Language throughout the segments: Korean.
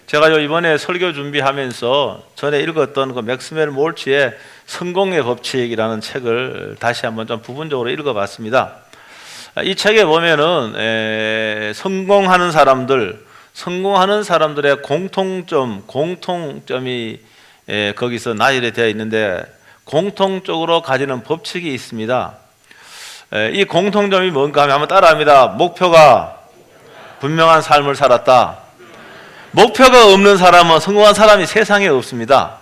제가 이번에 설교 준비하면서 전에 읽었던 그 맥스웰 몰치의 성공의 법칙이라는 책을 다시 한번 좀 부분적으로 읽어봤습니다. 이 책에 보면은 성공하는 사람들의 공통점이 거기서 나열이 되어 있는데 공통적으로 가지는 법칙이 있습니다. 이 공통점이 뭔가 하면 한번 따라합니다. 목표가 분명한 삶을 살았다. 목표가 없는 사람은 성공한 사람이 세상에 없습니다.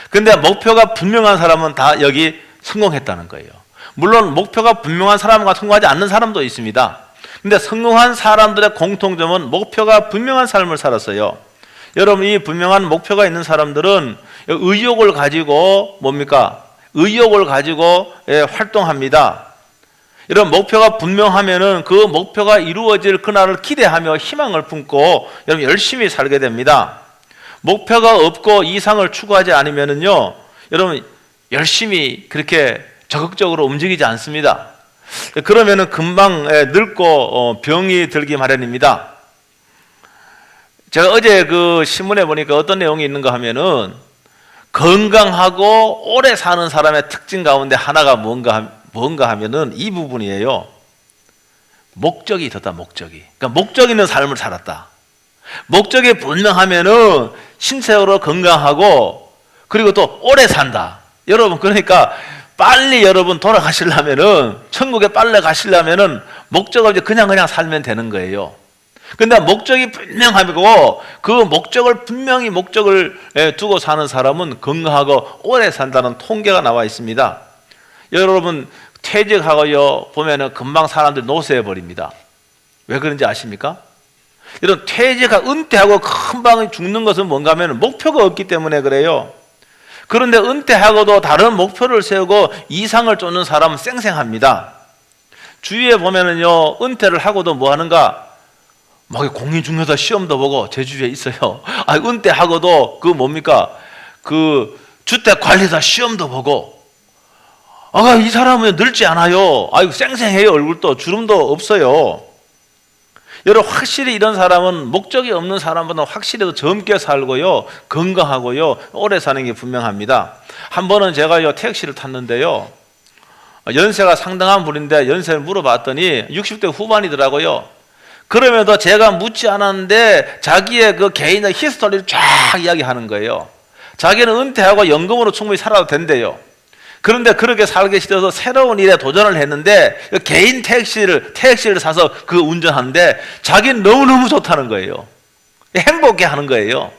근데 목표가 분명한 사람은 다 여기 성공했다는 거예요. 물론 목표가 분명한 사람과 성공하지 않는 사람도 있습니다. 근데 성공한 사람들의 공통점은 목표가 분명한 삶을 살았어요. 여러분, 이 분명한 목표가 있는 사람들은 의욕을 가지고 의욕을 가지고 활동합니다. 이런 목표가 분명하면은 그 목표가 이루어질 그날을 기대하며 희망을 품고 여러분 열심히 살게 됩니다. 목표가 없고 이상을 추구하지 않으면은요, 여러분 열심히 그렇게 적극적으로 움직이지 않습니다. 그러면은 금방 늙고 병이 들기 마련입니다. 제가 어제 그 신문에 보니까 어떤 내용이 있는가 하면은 건강하고 오래 사는 사람의 특징 가운데 하나가 뭔가 하면은 이 부분이에요. 목적이 있었다, 목적이. 그러니까 목적 있는 삶을 살았다. 목적이 분명하면은 신체적으로 건강하고 그리고 또 오래 산다. 여러분, 그러니까 빨리 여러분 돌아가시려면은, 천국에 빨리 가시려면은 목적 없이 그냥 살면 되는 거예요. 근데 목적이 분명하고 그 분명히 목적을 두고 사는 사람은 건강하고 오래 산다는 통계가 나와 있습니다. 여러분, 퇴직하고요 보면은 금방 사람들이 노쇠해 버립니다. 왜 그런지 아십니까? 이런 은퇴하고 금방 죽는 것은 뭔가 하면 목표가 없기 때문에 그래요. 그런데 은퇴하고도 다른 목표를 세우고 이상을 쫓는 사람은 쌩쌩합니다. 주위에 보면은요, 은퇴를 하고도 뭐 하는가? 막 공인중개사 시험도 보고, 제 주위에 있어요. 은퇴하고도 그 주택관리사 시험도 보고, 이 사람은 늙지 않아요. 쌩쌩해요. 얼굴도 주름도 없어요. 여러분, 확실히 이런 사람은 목적이 없는 사람보다 확실히 더 젊게 살고요, 건강하고요, 오래 사는 게 분명합니다. 한 번은 제가요 택시를 탔는데요, 연세가 상당한 분인데 연세를 물어봤더니 60대 후반이더라고요. 그러면서 제가 묻지 않았는데 자기의 그 개인의 히스토리를 쫙 이야기하는 거예요. 자기는 은퇴하고 연금으로 충분히 살아도 된대요. 그런데 그렇게 살기 싫어서 새로운 일에 도전을 했는데 개인 택시를 사서 그 운전하는데 자기는 너무너무 좋다는 거예요. 행복해 하는 거예요.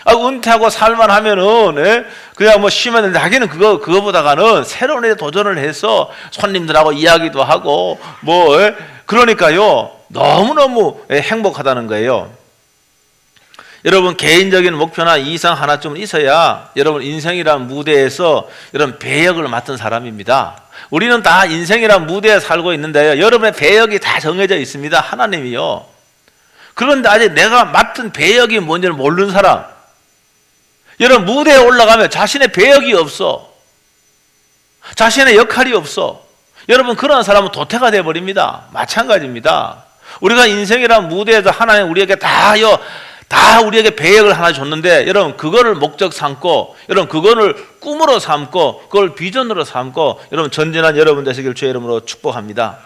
은퇴하고 살만 하면은 그냥 뭐 쉬면 되는데 자기는 그거보다가는 새로운 일에 도전을 해서 손님들하고 이야기도 하고 그러니까요 너무너무 행복하다는 거예요. 여러분, 개인적인 목표나 이상 하나쯤은 있어야 여러분 인생이란 무대에서 여러분 배역을 맡은 사람입니다. 우리는 다 인생이란 무대에 살고 있는데요, 여러분의 배역이 다 정해져 있습니다. 하나님이요. 그런데 아직 내가 맡은 배역이 뭔지를 모르는 사람, 여러분 무대에 올라가면 자신의 배역이 없어, 자신의 역할이 없어. 여러분, 그런 사람은 도태가 되어버립니다. 마찬가지입니다. 우리가 인생이란 무대에서 하나님 우리에게 다 우리에게 배역을 하나 줬는데, 여러분 그거를 목적 삼고, 여러분 그거를 꿈으로 삼고, 그걸 비전으로 삼고, 여러분 전진한 여러분 되시길 주의 이름으로 축복합니다.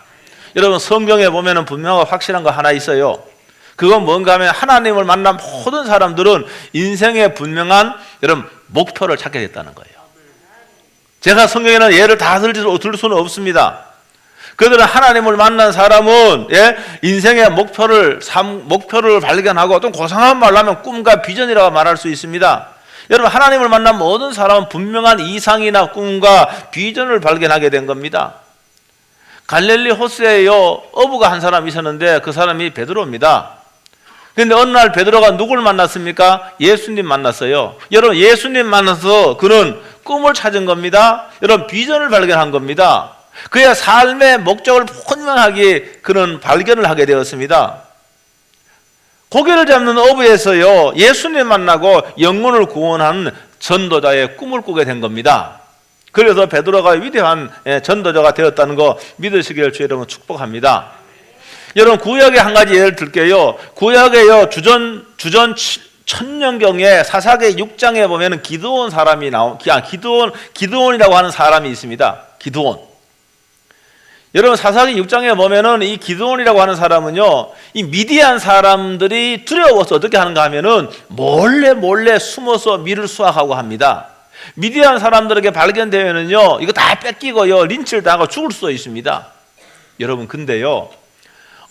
여러분, 성경에 보면은 분명하고 확실한 거 하나 있어요. 그건 뭔가 하면 하나님을 만난 모든 사람들은 인생에 분명한 여러분 목표를 찾게 됐다는 거예요. 제가 성경에는 예를 다 들 수는 없습니다. 그들은 하나님을 만난 사람은 인생의 목표를 발견하고, 좀 고상한 말로 하면 꿈과 비전이라고 말할 수 있습니다. 여러분, 하나님을 만난 모든 사람은 분명한 이상이나 꿈과 비전을 발견하게 된 겁니다. 갈릴리 호수에요 어부가 한 사람 있었는데 그 사람이 베드로입니다. 그런데 어느 날 베드로가 누굴 만났습니까? 예수님 만났어요. 여러분, 예수님 만나서 그는 꿈을 찾은 겁니다. 여러분, 비전을 발견한 겁니다. 그의 삶의 목적을 분명하게 그는 발견을 하게 되었습니다. 고개를 잡는 어부에서요 예수님 만나고 영혼을 구원한 전도자의 꿈을 꾸게 된 겁니다. 그래서 베드로가 위대한 전도자가 되었다는 거 믿으시기를 주의 이름으로 축복합니다. 여러분 구약의 한 가지 예를 들게요. 구약에요 주전 1000년경에 사사기 6장에 보면은 기드온 사람이 기드온이라고 하는 사람이 있습니다. 기드온. 여러분 사사기 6장에 보면은 이 기드온이라고 하는 사람은요, 이 미디안 사람들이 두려워서 어떻게 하는가 하면은 몰래 숨어서 밀을 수확하고 합니다. 미디안 사람들에게 발견되면은요, 이거 다 뺏기고요, 린치를 당하고 죽을 수도 있습니다. 여러분 근데요,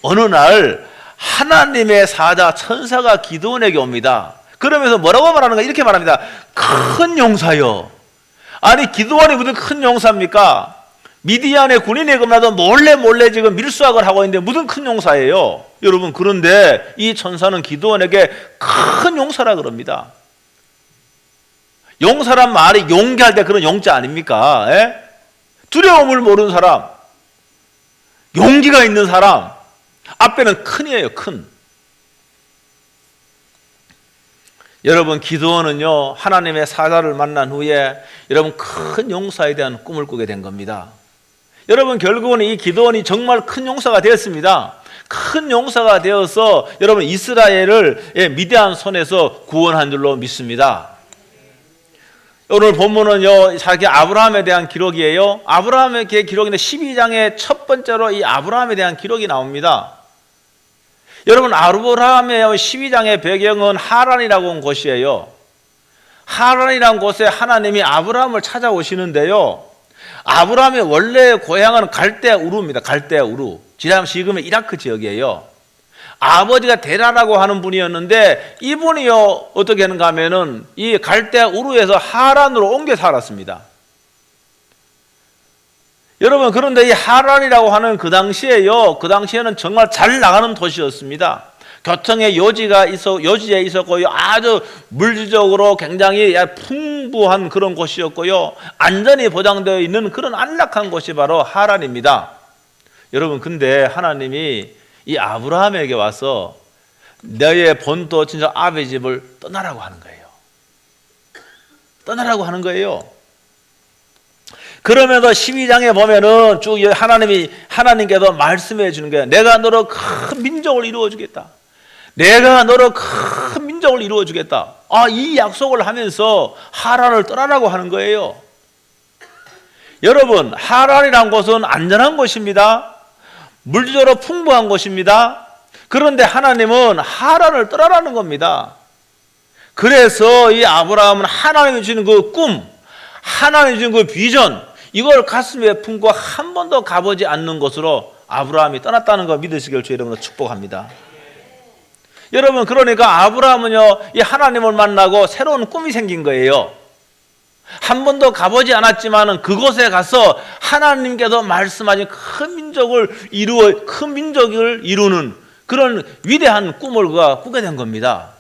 어느 날 하나님의 사자 천사가 기드온에게 옵니다. 그러면서 뭐라고 말하는가? 이렇게 말합니다. 큰 용사요. 아니 기드온이 무슨 큰 용사입니까? 미디안의 군인이 겁나도 몰래 지금 밀수학을 하고 있는데 무슨 큰 용사예요. 여러분 그런데 이 천사는 기드온에게 큰 용사라 그럽니다. 용사란 말이 용기할 때 그런 용자 아닙니까? 에? 두려움을 모르는 사람, 용기가 있는 사람, 앞에는 큰이에요. 큰. 여러분 기드온은요 하나님의 사자를 만난 후에 여러분 큰 용사에 대한 꿈을 꾸게 된 겁니다. 여러분 결국은 이 기드온이 정말 큰 용사가 되었습니다. 큰 용사가 되어서 여러분 이스라엘을 미디안 손에서 구원한 줄로 믿습니다. 오늘 본문은요 자기 아브라함에 대한 기록이에요. 아브라함의 기록인데 12장의 첫 번째로 이 아브라함에 대한 기록이 나옵니다. 여러분 아브라함의 12장의 배경은 하란이라고 하는 곳이에요. 하란이라는 곳에 하나님이 아브라함을 찾아오시는데요, 아브라함의 원래 고향은 갈대 우루입니다. 갈대 우루. 지금의 이라크 지역이에요. 아버지가 데라라고 하는 분이었는데 이분이요 어떻게 하는가 하면은 이 갈대 우루에서 하란으로 옮겨 살았습니다. 여러분 그런데 이 하란이라고 하는 그 당시에는 정말 잘 나가는 도시였습니다. 교통의 요지에 있었고요, 아주 물질적으로 굉장히 풍부한 그런 곳이었고요, 안전이 보장되어 있는 그런 안락한 곳이 바로 하란입니다. 여러분 근데 하나님이 이 아브라함에게 와서 너의 본토 친척 아버지 집을 떠나라고 하는 거예요. 떠나라고 하는 거예요. 그러면서 12장에 보면은 쭉 하나님께서 말씀해 주는 거예요. 내가 너로 큰 민족을 이루어 주겠다. 내가 너로 큰 민족을 이루어 주겠다. 이 약속을 하면서 하란을 떠나라고 하는 거예요. 여러분 하란이란 곳은 안전한 곳입니다. 물질적으로 풍부한 곳입니다. 그런데 하나님은 하란을 떠나라는 겁니다. 그래서 이 아브라함은 하나님이 주는 그 꿈, 하나님이 주는 그 비전, 이걸 가슴에 품고 한 번도 가보지 않는 곳으로 아브라함이 떠났다는 거 믿으시길 주 여러분을 축복합니다. 여러분 그러니까 아브라함은요 이 하나님을 만나고 새로운 꿈이 생긴 거예요. 한 번도 가보지 않았지만은 그곳에 가서 하나님께서 말씀하신 큰 민족을 이루는 그런 위대한 꿈을 그가 꾸게 된 겁니다.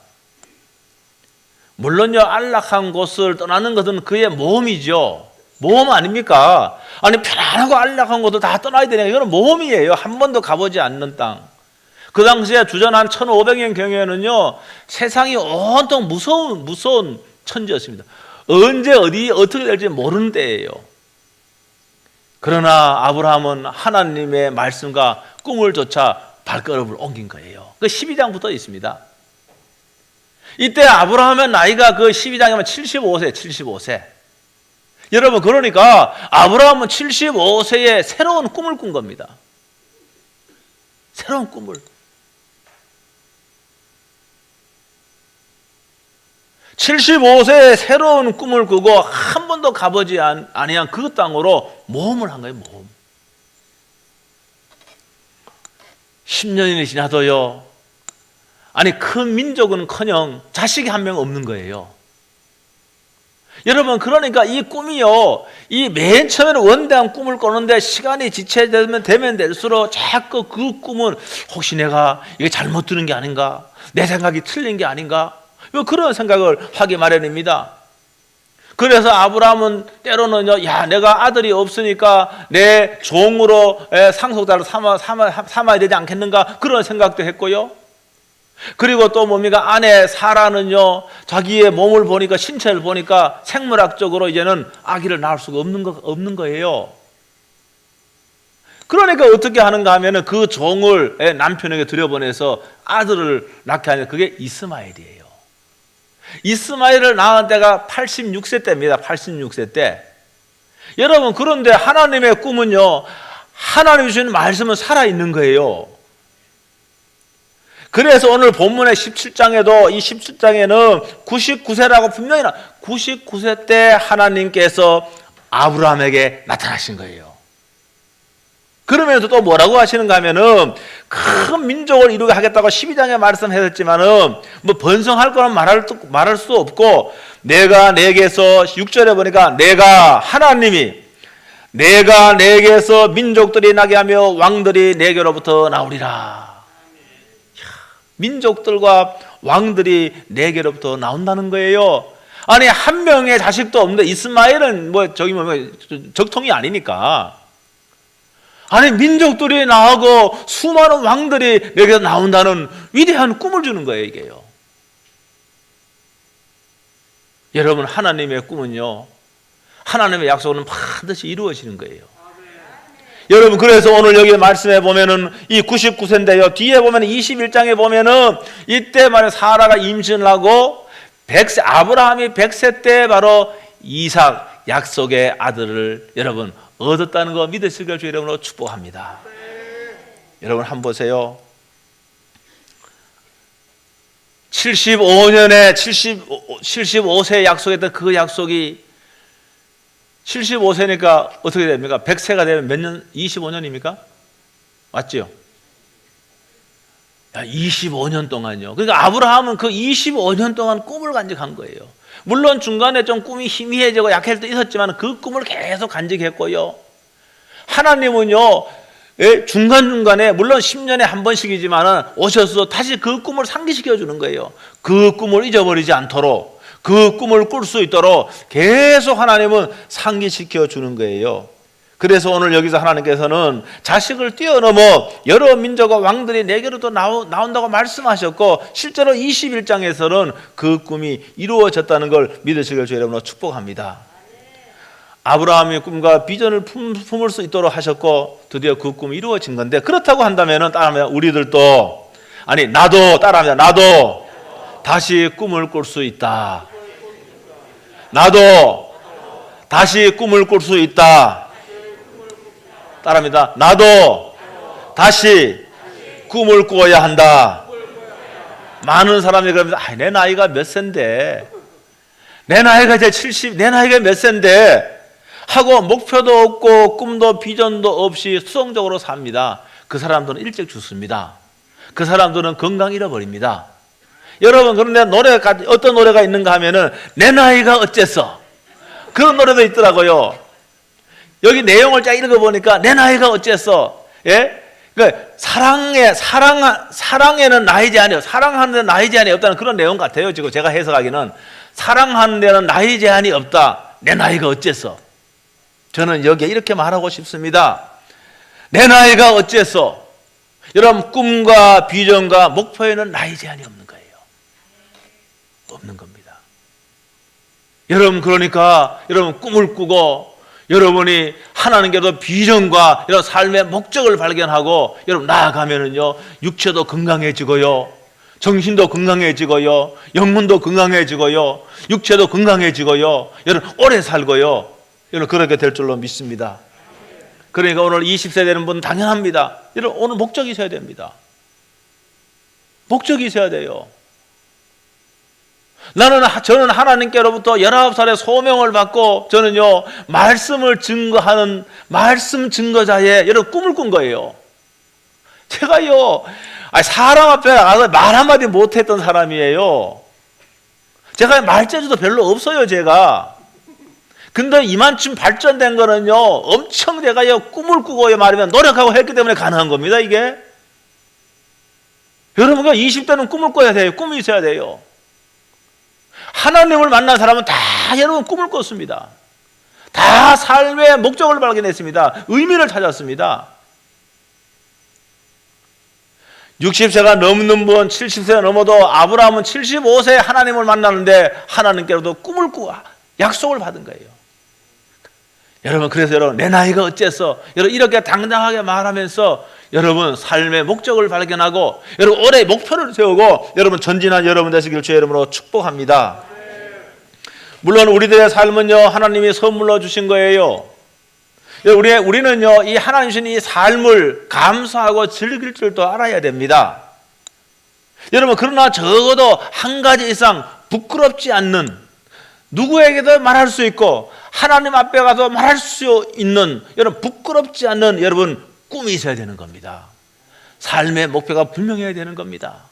물론요 안락한 곳을 떠나는 것은 그의 모험이죠. 모험 아닙니까? 아니 편안하고 안락한 곳을 다 떠나야 되냐, 이거는 모험이에요. 한 번도 가보지 않는 땅. 그 당시에 주전 한 1500년 경에는요 세상이 온통 무서운 천지였습니다. 언제 어떻게 될지 모르는 때예요. 그러나 아브라함은 하나님의 말씀과 꿈을 쫓아 발걸음을 옮긴 거예요. 그 12장부터 있습니다. 이때 아브라함의 나이가 그 12장이면 75세. 여러분 그러니까 아브라함은 75세에 새로운 꿈을 꾼 겁니다. 새로운 꿈을. 75세에 새로운 꿈을 꾸고 한 번도 가보지 아니한 그 땅으로 모험을 한 거예요. 모험. 10년이 지나도요 아니 큰 민족은커녕 자식이 한 명 없는 거예요. 여러분 그러니까 이 꿈이요, 이 맨 처음에는 원대한 꿈을 꾸는데 시간이 지체되면 될수록 자꾸 그 꿈은 혹시 내가 이게 잘못 드는 게 아닌가, 내 생각이 틀린 게 아닌가, 그런 생각을 하기 마련입니다. 그래서 아브라함은 때로는요, 내가 아들이 없으니까 내 종으로 상속자를 삼아야 되지 않겠는가, 그런 생각도 했고요. 그리고 또 뭡니까? 아내 사라는요 자기의 몸을 보니까, 신체를 보니까 생물학적으로 이제는 아기를 낳을 수가 없는 거예요. 그러니까 어떻게 하는가 하면은 그 종을 남편에게 들여보내서 아들을 낳게 하는 그게 이스마엘이에요. 이스마엘을 낳은 때가 86세 때입니다. 86세 때. 여러분, 그런데 하나님의 꿈은요, 하나님이 주신 말씀은 살아있는 거예요. 그래서 오늘 본문의 17장에도 이 17장에는 99세라고 분명히 99세 때 하나님께서 아브라함에게 나타나신 거예요. 그러면서 또 뭐라고 하시는가 하면은 큰 민족을 이루게 하겠다고 12장에 말씀하셨지만은 뭐 번성할 거는 말할 수 없고, 내가 내게서 6절에 보니까 내가 내게서 민족들이 나게 하며 왕들이 내게로부터 나오리라. 민족들과 왕들이 내게로부터 나온다는 거예요. 아니, 한 명의 자식도 없는데 이스마엘은 적통이 아니니까. 아니, 민족들이 나오고 수많은 왕들이 내게서 나온다는 위대한 꿈을 주는 거예요, 이게요. 여러분, 하나님의 꿈은요, 하나님의 약속은 반드시 이루어지는 거예요. 여러분, 그래서 오늘 여기 말씀해 보면은 이 99세인데요, 뒤에 보면 21장에 보면은 이때 말에 사라가 임신을 하고 아브라함이 100세 때 바로 이삭 약속의 아들을 여러분 얻었다는 거 믿으시길 주 여러분으로 축복합니다. 여러분 한번 보세요. 75세 약속했던 그 약속이 75세니까 어떻게 됩니까? 100세가 되면 몇 년? 25년입니까? 맞죠? 25년 동안요. 그러니까 아브라함은 그 25년 동안 꿈을 간직한 거예요. 물론 중간에 좀 꿈이 희미해지고 약해질 때 있었지만 그 꿈을 계속 간직했고요. 하나님은요, 중간중간에 물론 10년에 한 번씩이지만 오셔서 다시 그 꿈을 상기시켜 주는 거예요. 그 꿈을 잊어버리지 않도록, 그 꿈을 꿀 수 있도록 계속 하나님은 상기시켜 주는 거예요. 그래서 오늘 여기서 하나님께서는 자식을 뛰어넘어 여러 민족과 왕들이 내게로도 나온다고 말씀하셨고, 실제로 21장에서는 그 꿈이 이루어졌다는 걸 믿으시길 주 여러분으로 축복합니다. 아브라함의 꿈과 비전을 품을 수 있도록 하셨고, 드디어 그 꿈이 이루어진 건데, 그렇다고 한다면 따라하면 우리들도, 나도 다시 꿈을 꿀 수 있다. 나도 다시 꿈을 꿀 수 있다. 따라합니다. 나도 다시 꿈을 꾸어야 한다. 많은 사람이 그럽니다. 내 나이가 몇 세인데, 내 나이가 이제 70, 내 나이가 몇 세인데 하고 목표도 없고 꿈도 비전도 없이 수동적으로 삽니다. 그 사람들은 일찍 죽습니다. 그 사람들은 건강 잃어버립니다. 여러분, 그런데 어떤 노래가 있는가 하면은 내 나이가 어째서, 그런 노래도 있더라고요. 여기 내용을 쫙 읽어보니까 내 나이가 어째서, 그러니까 사랑에는 나이 제한이 사랑하는 데는 나이 제한이 없다는 그런 내용 같아요. 지금 제가 해석하기는 사랑하는 데는 나이 제한이 없다. 내 나이가 어째서. 저는 여기에 이렇게 말하고 싶습니다. 내 나이가 어째서. 여러분, 꿈과 비전과 목표에는 나이 제한이 없는 거예요. 없는 겁니다. 여러분, 그러니까 여러분 꿈을 꾸고 여러분이 하나님께서 비전과 이런 삶의 목적을 발견하고 여러분 나아가면은요, 육체도 건강해지고요, 정신도 건강해지고요, 영혼도 건강해지고요, 육체도 건강해지고요, 여러분 오래 살고요, 여러분 그렇게 될 줄로 믿습니다. 그러니까 오늘 20세 되는 분은 당연합니다. 여러분 오늘 목적이 있어야 됩니다. 목적이 있어야 돼요. 저는 하나님께로부터 19살에 소명을 받고 저는요, 말씀을 증거하는 말씀 증거자의 여러 꿈을 꾼 거예요. 제가요, 사람 앞에 나가서 말 한마디 못했던 사람이에요. 제가 말재주도 별로 없어요, 제가. 근데 이만큼 발전된 거는요, 엄청 제가요, 꿈을 꾸고 말하면 노력하고 했기 때문에 가능한 겁니다, 이게. 여러분가 20대는 꿈을 꿔야 돼요. 꿈이 있어야 돼요. 하나님을 만난 사람은 다 여러분 꿈을 꿨습니다. 다 삶의 목적을 발견했습니다. 의미를 찾았습니다. 60세가 넘는 분, 70세가 넘어도 아브라함은 75세에 하나님을 만나는데 하나님께로도 꿈을 꾸고 약속을 받은 거예요. 여러분, 그래서 여러분, 내 나이가 어째서, 여러분 이렇게 당당하게 말하면서 여러분 삶의 목적을 발견하고 여러분 올해 목표를 세우고 여러분 전진한 여러분 되시길 주의 이름으로 축복합니다. 물론 우리들의 삶은요, 하나님이 선물로 주신 거예요. 우리는요, 이 하나님 주신 이 삶을 감사하고 즐길 줄도 알아야 됩니다. 여러분, 그러나 적어도 한 가지 이상 부끄럽지 않는, 누구에게도 말할 수 있고 하나님 앞에 가서 말할 수 있는, 여러분 부끄럽지 않는 여러분 꿈이 있어야 되는 겁니다. 삶의 목표가 분명해야 되는 겁니다.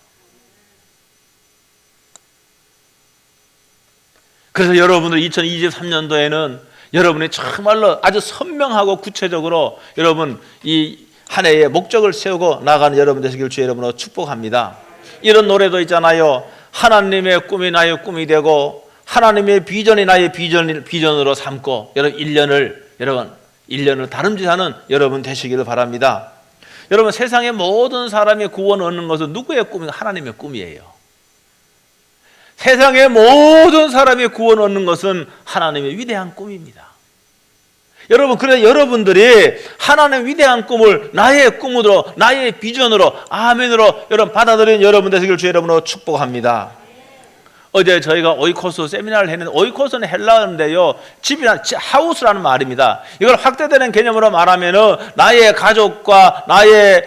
그래서 여러분들 2023년도에는 여러분이 정말로 아주 선명하고 구체적으로 여러분 이 한 해의 목적을 세우고 나가는 여러분 되시길 주의 이름으로 축복합니다. 이런 노래도 있잖아요. 하나님의 꿈이 나의 꿈이 되고 하나님의 비전이 나의 비전으로 삼고 여러분 1년을 다름질하는 여러분 되시기를 바랍니다. 여러분, 세상의 모든 사람이 구원 얻는 것은 누구의 꿈인가? 하나님의 꿈이에요. 세상의 모든 사람이 구원 얻는 것은 하나님의 위대한 꿈입니다. 여러분, 그래서 여러분들이 하나님의 위대한 꿈을 나의 꿈으로, 나의 비전으로, 아멘으로 여러분 받아들인 여러분 되시길 주의 이름으로 축복합니다. 어제 저희가 오이코스 세미나를 했는데, 오이코스는 헬라어인데요, 집이나 하우스라는 말입니다. 이걸 확대되는 개념으로 말하면은 나의 가족과 나의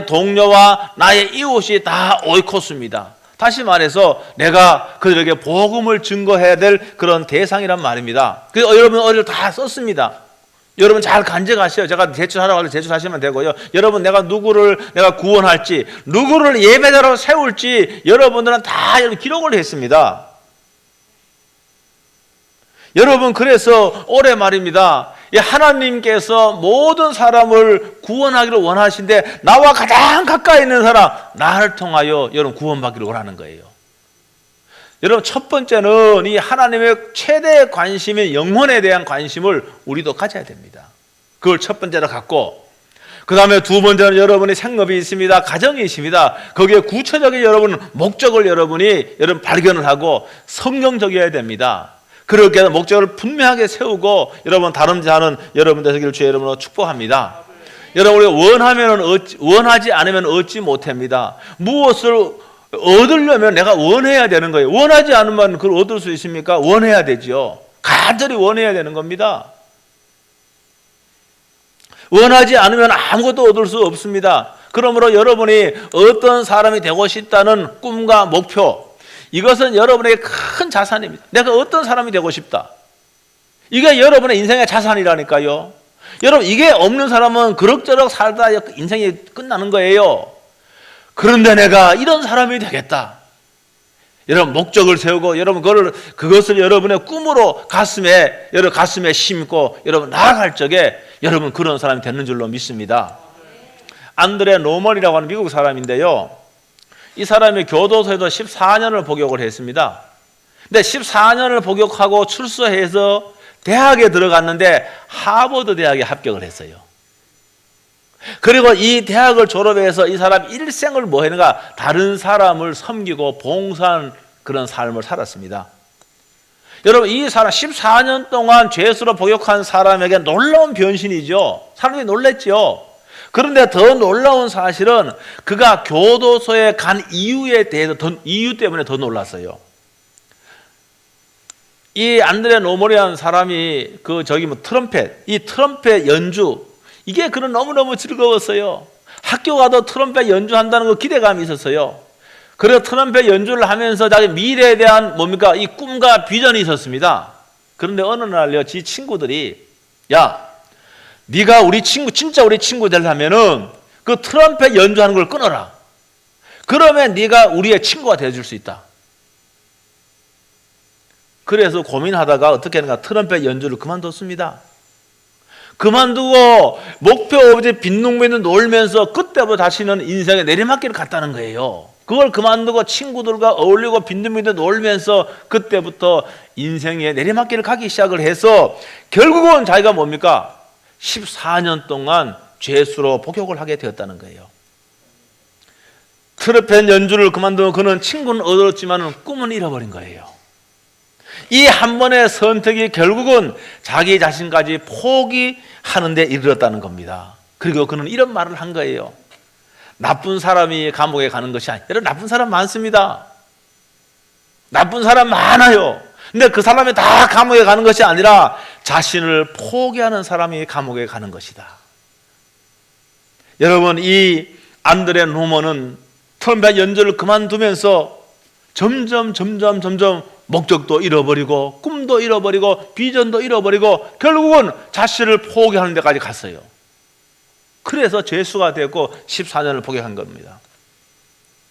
동료와 나의 이웃이 다 오이코스입니다. 다시 말해서 내가 그들에게 복음을 증거해야 될 그런 대상이란 말입니다. 그래서 여러분 어디를 다 썼습니다. 여러분 잘 간직하세요. 제가 제출하라고 하면 제출하시면 되고요. 여러분 내가 누구를 내가 구원할지, 누구를 예배자로 세울지 여러분들은 다 기록을 했습니다. 여러분, 그래서 올해 말입니다, 하나님께서 모든 사람을 구원하기를 원하신데 나와 가장 가까이 있는 사람, 나를 통하여 여러분 구원받기를 원하는 거예요. 여러분, 첫 번째는 이 하나님의 최대 관심인 영혼에 대한 관심을 우리도 가져야 됩니다. 그걸 첫 번째로 갖고, 그 다음에 두 번째는 여러분의 생업이 있습니다. 가정이 있습니다. 거기에 구체적인 여러분 목적을 여러분이 발견을 하고 성경적이어야 됩니다. 그렇게 목적을 분명하게 세우고 여러분 다름지 않은 여러분 되시기를 주의 이름으로 축복합니다. 여러분, 우리 원하지 않으면 얻지 못합니다. 무엇을 얻으려면 내가 원해야 되는 거예요. 원하지 않으면 그걸 얻을 수 있습니까? 원해야 되죠. 간절히 원해야 되는 겁니다. 원하지 않으면 아무것도 얻을 수 없습니다. 그러므로 여러분이 어떤 사람이 되고 싶다는 꿈과 목표, 이것은 여러분에게 큰 자산입니다. 내가 어떤 사람이 되고 싶다. 이게 여러분의 인생의 자산이라니까요. 여러분, 이게 없는 사람은 그럭저럭 살다 인생이 끝나는 거예요. 그런데 내가 이런 사람이 되겠다. 여러분, 목적을 세우고 여러분 그것을 여러분의 꿈으로 가슴에 심고 여러분 나아갈 적에 여러분 그런 사람이 되는 줄로 믿습니다. 안드레 노먼이라고 하는 미국 사람인데요, 이 사람이 교도소에서 14년을 복역을 했습니다. 근데 14년을 복역하고 출소해서 대학에 들어갔는데 하버드 대학에 합격을 했어요. 그리고 이 대학을 졸업해서 이 사람 일생을 뭐 했는가? 다른 사람을 섬기고 봉사하는 그런 삶을 살았습니다. 여러분, 이 사람 14년 동안 죄수로 복역한 사람에게 놀라운 변신이죠. 사람들이 놀랬죠. 그런데 더 놀라운 사실은 그가 교도소에 간 이유에 대해서 이유 때문에 더 놀랐어요. 이 안드레 노모리라는 사람이 트럼펫 연주, 이게 그는 너무너무 즐거웠어요. 학교 가도 트럼펫 연주한다는 거 기대감이 있었어요. 그래서 트럼펫 연주를 하면서 자기 미래에 대한 이 꿈과 비전이 있었습니다. 그런데 어느 날요, 지 친구들이, 야, 네가 진짜 우리 친구 되려면은 그 트럼펫 연주하는 걸 끊어라. 그러면 네가 우리의 친구가 되어줄 수 있다. 그래서 고민하다가 어떻게 하는가? 트럼펫 연주를 그만뒀습니다. 그만두고 목표 없이 빈둥빈둥 놀면서 그때부터 다시는 인생의 내리막길을 갔다는 거예요. 그걸 그만두고 친구들과 어울리고 빈둥빈둥 놀면서 그때부터 인생의 내리막길을 가기 시작을 해서 결국은 자기가 14년 동안 죄수로 복역을 하게 되었다는 거예요. 트럼펫 연주를 그만두고 그는 친구는 얻었지만 꿈은 잃어버린 거예요. 이 한 번의 선택이 결국은 자기 자신까지 포기하는 데 이르렀다는 겁니다. 그리고 그는 이런 말을 한 거예요. 나쁜 사람이 감옥에 가는 것이 아니라, 여러분 나쁜 사람 많습니다. 나쁜 사람 많아요. 근데 그 사람이 다 감옥에 가는 것이 아니라 자신을 포기하는 사람이 감옥에 가는 것이다. 여러분, 이 안드레 노먼은 트럼펫 연주를 그만두면서 점점 목적도 잃어버리고 꿈도 잃어버리고 비전도 잃어버리고 결국은 자신을 포기하는 데까지 갔어요. 그래서 죄수가 되고 14년을 포기한 겁니다.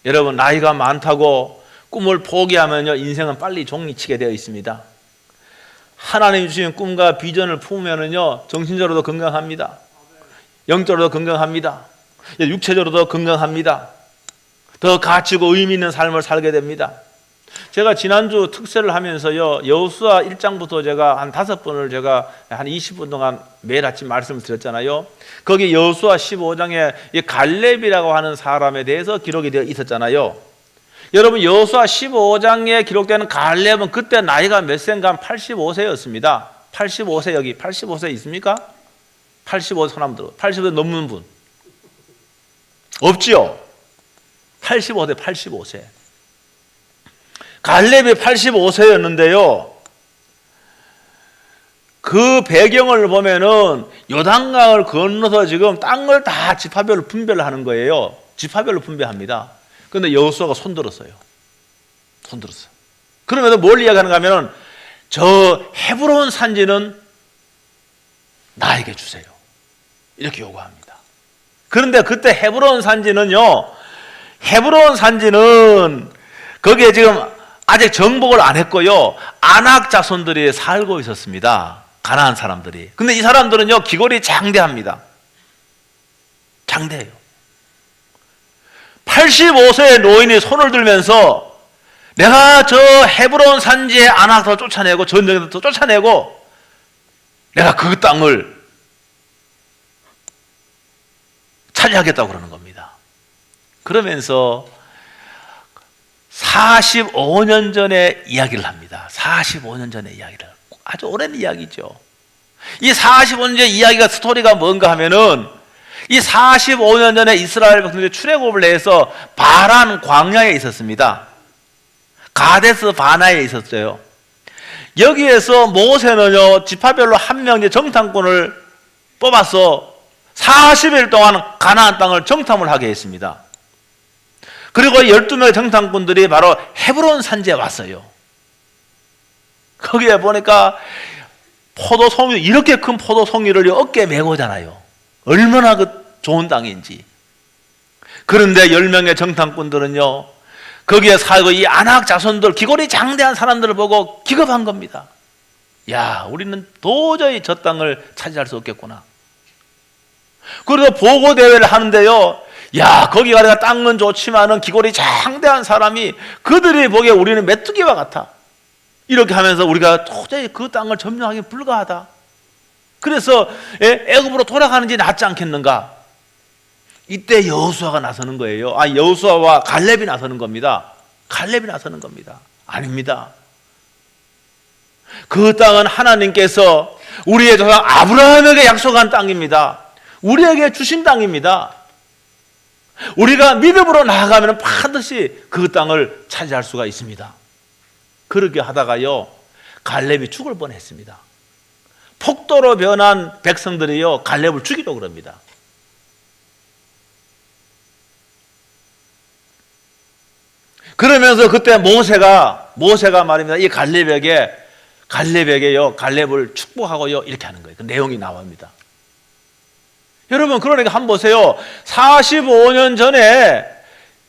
여러분, 나이가 많다고 꿈을 포기하면요, 인생은 빨리 종이치게 되어 있습니다. 하나님이 주신 꿈과 비전을 품으면요, 정신적으로도 건강합니다. 영적으로도 건강합니다. 육체적으로도 건강합니다. 더 가치고 의미 있는 삶을 살게 됩니다. 제가 지난주 특세를 하면서요, 여호수아 1장부터 제가 한 5번을 제가 한 20분 동안 매일 아침 말씀을 드렸잖아요. 거기 여호수아 15장에 이 갈렙이라고 하는 사람에 대해서 기록이 되어 있었잖아요. 여러분, 여호수아 15장에 기록되는 갈렙은 그때 나이가 몇 세인가? 85세였습니다. 85세, 여기 85세 있습니까? 85세 손 한번 들어. 85세 넘는 분 없지요? 85세. 갈렙이 85세였는데요. 그 배경을 보면은 요단강을 건너서 지금 땅을 다 지파별로 분배를 하는 거예요. 지파별로 분배합니다. 그런데 여호수아가 손들었어요. 그러면서 뭘 이야기하는가 하면은 저 헤브론 산지는 나에게 주세요. 이렇게 요구합니다. 그런데 그때 헤브론 산지는 거기에 지금 아직 정복을 안 했고요, 아낙 자손들이 살고 있었습니다. 가나안 사람들이. 근데 이 사람들은요, 기골이 장대합니다. 장대해요. 85세의 노인이 손을 들면서 내가 저 헤브론 산지의 아낙도 쫓아내고 전쟁도 쫓아내고 내가 그 땅을 차지하겠다고 그러는 겁니다. 그러면서 45년 전에 이야기를 합니다. 45년 전의 이야기를. 아주 오랜 이야기죠. 이 45년 전의 이야기가 스토리가 뭔가 하면은 이 45년 전에 이스라엘 백성들이 출애굽을 해서 바란 광야에 있었습니다. 가데스 바나에 있었어요. 여기에서 모세는요, 지파별로 한 명 정탐꾼을 뽑아서 40일 동안 가나안 땅을 정탐을 하게 했습니다. 그리고 12명의 정탐꾼들이 바로 헤브론 산지에 왔어요. 거기에 보니까 포도송이, 이렇게 큰 포도송이를 어깨에 메고 오잖아요. 얼마나 그 좋은 땅인지. 그런데 10명의 정탐꾼들은요, 거기에 살고 이 아낙 자손들, 기골이 장대한 사람들을 보고 기겁한 겁니다. 야, 우리는 도저히 저 땅을 차지할 수 없겠구나. 그래서 보고대회를 하는데요, 야, 거기 가니까 땅은 좋지만은 기골이 장대한 사람이 그들이 보기에 우리는 메뚜기와 같아. 이렇게 하면서 우리가 도저히 그 땅을 점령하기 불가하다. 그래서 애굽으로 돌아가는 게 낫지 않겠는가? 이때 여호수아가 나서는 거예요. 여호수아와 갈렙이 나서는 겁니다. 아닙니다. 그 땅은 하나님께서 우리의 조상 아브라함에게 약속한 땅입니다. 우리에게 주신 땅입니다. 우리가 믿음으로 나아가면 반드시 그 땅을 차지할 수가 있습니다. 그렇게 하다가요, 갈렙이 죽을 뻔했습니다. 폭도로 변한 백성들이요, 갈렙을 죽이려고 그럽니다. 그러면서 그때 모세가 말입니다, 이 갈렙에게요, 갈렙을 축복하고요, 이렇게 하는 거예요. 그 내용이 나옵니다. 여러분, 그러니까 한번 보세요. 45년 전에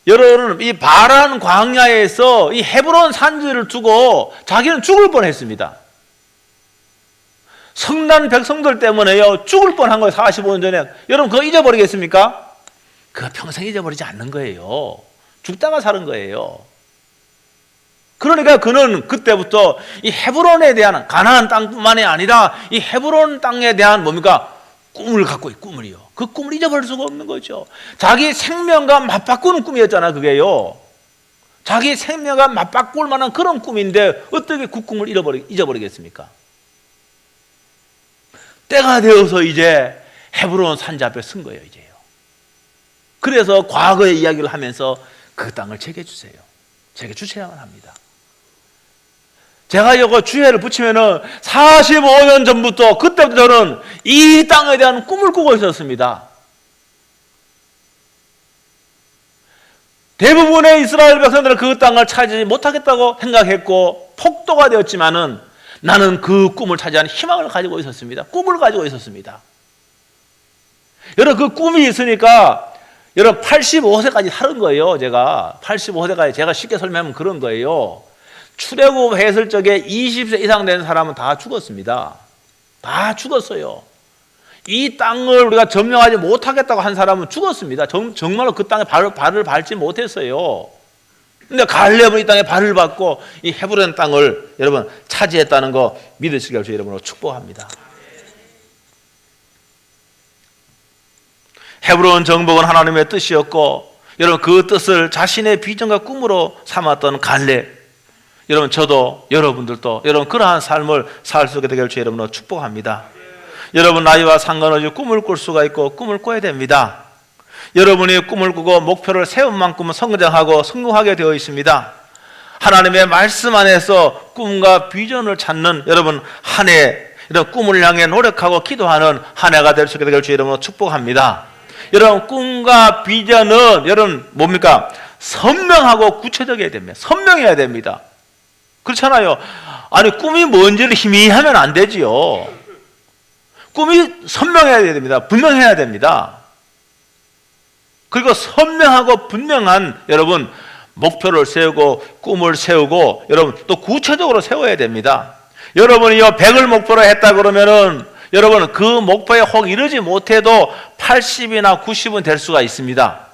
여러분, 이 바란 광야에서 이 헤브론 산지를 두고 자기는 죽을 뻔했습니다. 성난 백성들 때문에요, 죽을 뻔한 거예요. 45년 전에. 여러분, 그거 잊어버리겠습니까? 그거 평생 잊어버리지 않는 거예요. 죽다가 사는 거예요. 그러니까 그는 그때부터 이 헤브론에 대한, 가나안 땅뿐만이 아니라 이 헤브론 땅에 대한 뭡니까? 꿈을 갖고 꿈을요. 그 꿈을 잊어버릴 수가 없는 거죠. 자기 생명과 맞바꾸는 꿈이었잖아, 그게요. 자기 생명과 맞바꿀 만한 그런 꿈인데 어떻게 그 꿈을 잊어버리겠습니까? 때가 되어서 이제 헤브론 산지 앞에 선 거예요, 이제요. 그래서 과거의 이야기를 하면서 그 땅을 제게 주세요. 제게 주셔야만 합니다. 제가 이거 주회를 붙이면은 45년 전부터 그때부터 저는 이 땅에 대한 꿈을 꾸고 있었습니다. 대부분의 이스라엘 백성들은 그 땅을 차지하지 못하겠다고 생각했고 폭도가 되었지만은 나는 그 꿈을 차지하는 희망을 가지고 있었습니다. 꿈을 가지고 있었습니다. 여러분 그 꿈이 있으니까 여러분 85세까지 살은 거예요. 제가 85세까지 제가 쉽게 설명하면 그런 거예요. 출애굽 했을 적에 20세 이상 된 사람은 다 죽었습니다. 다 죽었어요. 이 땅을 우리가 점령하지 못하겠다고 한 사람은 죽었습니다. 정말로 그 땅에 발을 밟지 못했어요. 근데 갈렙은 이 땅에 발을 밟고 이 헤브론 땅을 여러분 차지했다는 거 믿으시길 여러분으로 축복합니다. 헤브론 정복은 하나님의 뜻이었고 여러분 그 뜻을 자신의 비전과 꿈으로 삼았던 갈렙, 여러분 저도 여러분들도 여러분 그러한 삶을 살 수 있게 되길 주 여러분으로 축복합니다. 여러분 나이와 상관없이 꿈을 꿀 수가 있고 꿈을 꿔야 됩니다. 여러분이 꿈을 꾸고 목표를 세운 만큼은 성장하고 성공하게 되어 있습니다. 하나님의 말씀 안에서 꿈과 비전을 찾는 여러분 한 해, 이런 꿈을 향해 노력하고 기도하는 한 해가 될 수 있게 되길 주 여러분으로 축복합니다. 여러분 꿈과 비전은 여러분 뭡니까? 선명하고 구체적이어야 됩니다. 선명해야 됩니다. 그렇잖아요. 아니 꿈이 뭔지를 희미하면 안 되지요. 꿈이 선명해야 됩니다. 분명해야 됩니다. 그리고 선명하고 분명한 여러분 목표를 세우고 꿈을 세우고 여러분 또 구체적으로 세워야 됩니다. 여러분이 100을 목표로 했다 그러면은 여러분 그 목표에 혹 이르지 못해도 80이나 90은 될 수가 있습니다.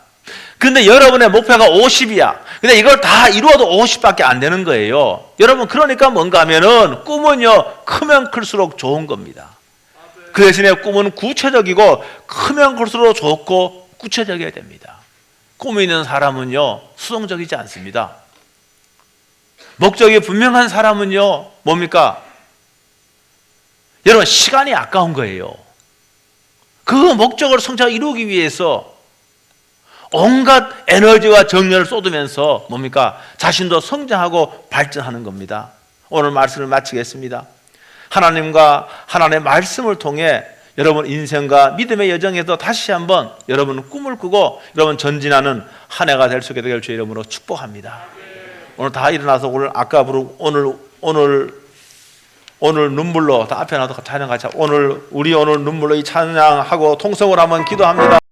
근데 여러분의 목표가 50이야. 근데 이걸 다 이루어도 50밖에 안 되는 거예요. 여러분 그러니까 뭔가 하면은 꿈은요 크면 클수록 좋은 겁니다. 그 대신에 꿈은 구체적이고 크면 클수록 좋고 구체적이어야 됩니다. 꿈이 있는 사람은요 수동적이지 않습니다. 목적이 분명한 사람은요 뭡니까? 여러분 시간이 아까운 거예요. 그 목적을 성취하고 이루기 위해서 온갖 에너지와 정열을 쏟으면서 뭡니까? 자신도 성장하고 발전하는 겁니다. 오늘 말씀을 마치겠습니다. 하나님과 하나님의 말씀을 통해 여러분 인생과 믿음의 여정에서 다시 한번 여러분 꿈을 꾸고 여러분 전진하는 한 해가 될 수 있게 되길 주의 이름으로 축복합니다. 오늘 다 일어나서 오늘 눈물로 다 앞에 놔두고 찬양 같이 오늘 눈물로 이 찬양하고 통성을 한번 기도합니다.